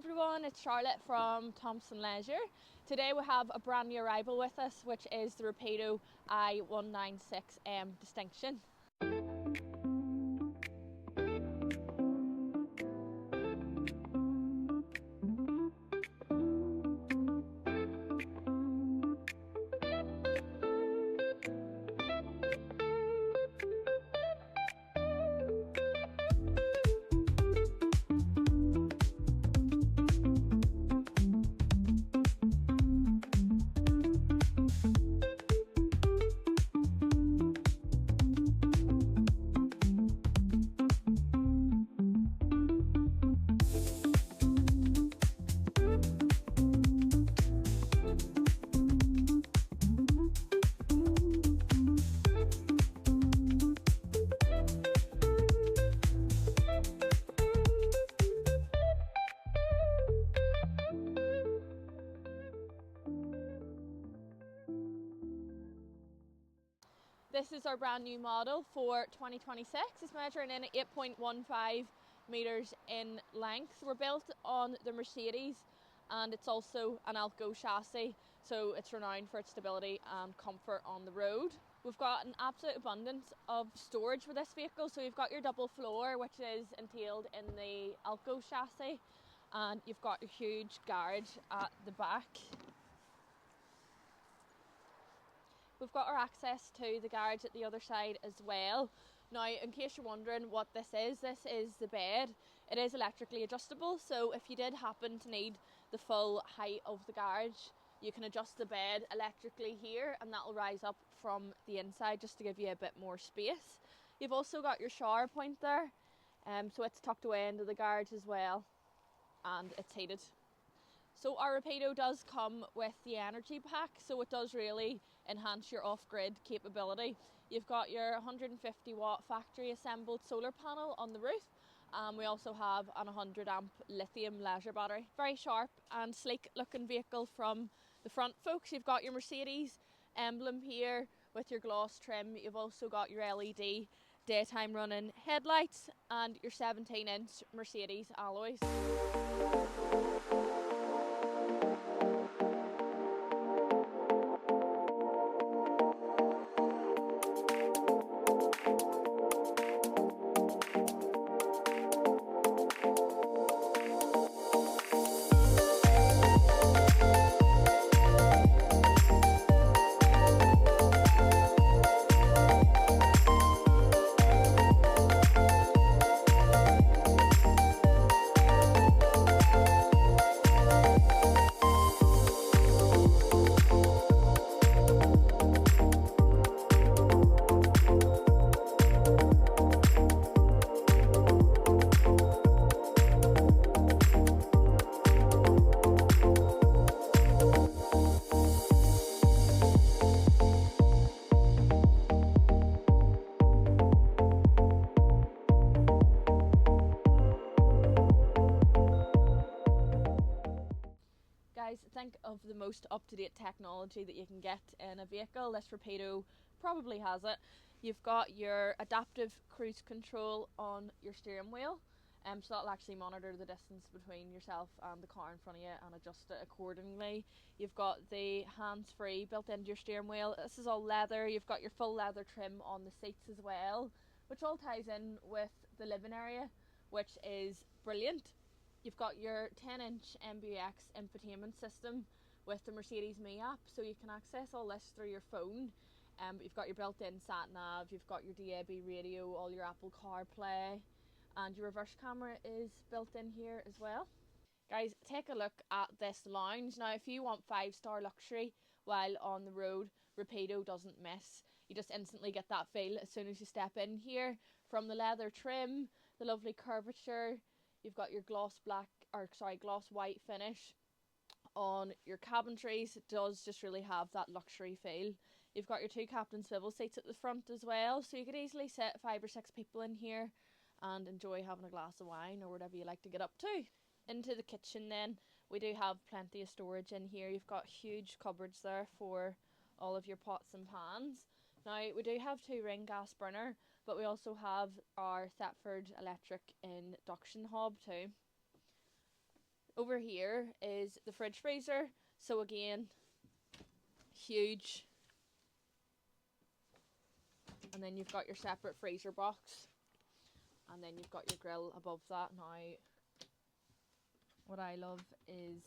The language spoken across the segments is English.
everyone, it's Charlotte from Thompson Leisure. Today we have a brand new arrival with us, which is the Rapido I196M Distinction. This is our brand new model for 2026. It's measuring in 8.15 metres in length. We're built on the Mercedes and it's also an Alco chassis, so it's renowned for its stability and comfort on the road. We've got an absolute abundance of storage for this vehicle. So you've got your double floor, which is entailed in the Alco chassis, and you've got your huge garage at the back. We've got our access to the garage at the other side as well. Now, in case you're wondering what this is the bed. It is electrically adjustable, so if you did happen to need the full height of the garage, you can adjust the bed electrically here and that will rise up from the inside just to give you a bit more space. You've also got your shower point there, so it's tucked away into the garage as well, and it's heated. So our Rapido does come with the energy pack, so it does really enhance your off-grid capability. You've got your 150 watt factory assembled solar panel on the roof. We also have an 100 amp lithium leisure battery. Very sharp and sleek looking vehicle from the front, folks. You've got your Mercedes emblem here with your gloss trim. You've also got your LED daytime running headlights and your 17-inch Mercedes alloys. Guys, think of the most up-to-date technology that you can get in a vehicle. This Rapido probably has it. You've got your adaptive cruise control on your steering wheel, so that'll actually monitor the distance between yourself and the car in front of you and adjust it accordingly. You've got the hands-free built into your steering wheel. This is all leather. You've got your full leather trim on the seats as well, which all ties in with the living area, which is brilliant. You've got your 10-inch MBUX infotainment system with the Mercedes Me app, so you can access all this through your phone. You've got your built-in sat-nav, you've got your DAB radio, all your Apple CarPlay, and your reverse camera is built in here as well. Guys, take a look at this lounge. Now, if you want 5-star luxury while on the road, Rapido doesn't miss. You just instantly get that feel as soon as you step in here. From the leather trim, the lovely curvature, you've got your gloss white finish on your cabinetries. It does just really have that luxury feel. You've got your 2 captain swivel seats at the front as well, so you could easily sit 5 or 6 people in here and enjoy having a glass of wine or whatever you like to get up to. Into the kitchen then, we do have plenty of storage in here. You've got huge cupboards there for all of your pots and pans. Now, we do have 2-ring gas burner, but we also have our Thetford electric induction hob too. Over here is the fridge freezer. So again, huge. And then you've got your separate freezer box. And then you've got your grill above that. Now, what I love is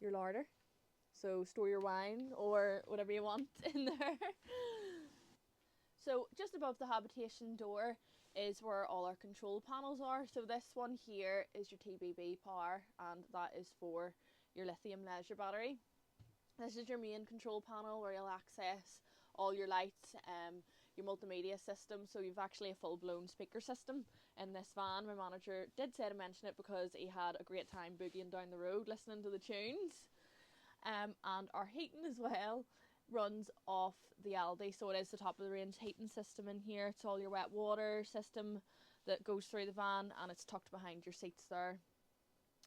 your larder. So store your wine or whatever you want in there. So just above the habitation door is where all our control panels are. So this one here is your TBB power, and that is for your lithium leisure battery. This is your main control panel where you'll access all your lights, your multimedia system. So you've actually a full-blown speaker system in this van. My manager did say to mention it because he had a great time boogieing down the road listening to the tunes. And our heating as well runs off the Aldi, so it is the top of the range heating system in here. It's all your wet water system that goes through the van, and it's tucked behind your seats there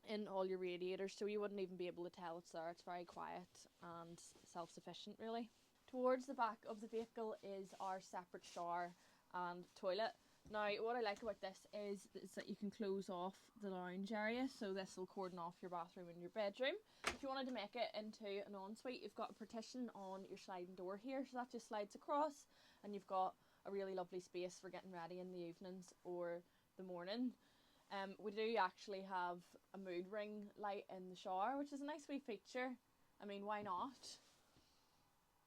in all your radiators, so you wouldn't even be able to tell it's there. It's very quiet and self-sufficient really. Towards the back of the vehicle is our separate shower and toilet. Now what I like about this is that you can close off the lounge area, so this will cordon off your bathroom and your bedroom. If you wanted to make it into an ensuite, you've got a partition on your sliding door here, so that just slides across, and you've got a really lovely space for getting ready in the evenings or the morning. We do actually have a mood ring light in the shower, which is a nice wee feature. I mean, why not?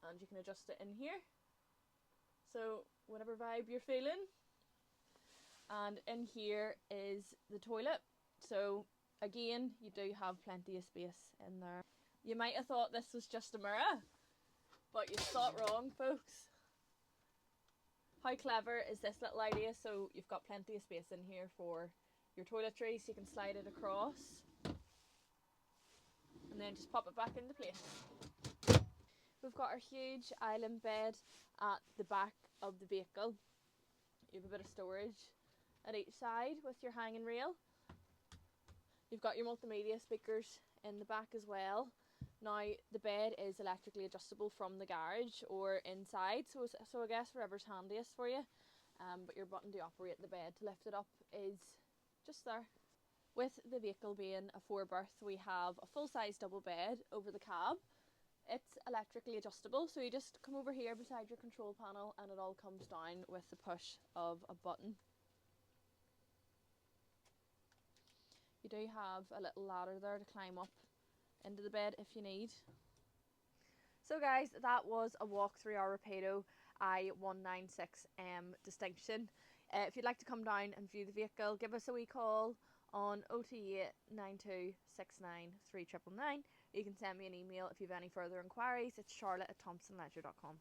And you can adjust it in here, so whatever vibe you're feeling. And in here is the toilet. So again, you do have plenty of space in there. You might have thought this was just a mirror, but you thought wrong, folks. How clever is this little idea? So you've got plenty of space in here for your toiletries. You can slide it across and then just pop it back into place. We've got our huge island bed at the back of the vehicle. You have a bit of storage at each side with your hanging rail. You've got your multimedia speakers in the back as well. Now the bed is electrically adjustable from the garage or inside, so I guess wherever's handiest for you. But your button to operate the bed to lift it up is just there. With the vehicle being a 4-berth, we have a full-size double bed over the cab. It's electrically adjustable, so you just come over here beside your control panel and it all comes down with the push of a button. You do have a little ladder there to climb up into the bed if you need. So guys, that was a walk through our Rapido I196M Distinction. If you'd like to come down and view the vehicle, give us a wee call on 028 92 69 3999. You can send me an email if you have any further inquiries. It's charlotte@thompsonleisure.com.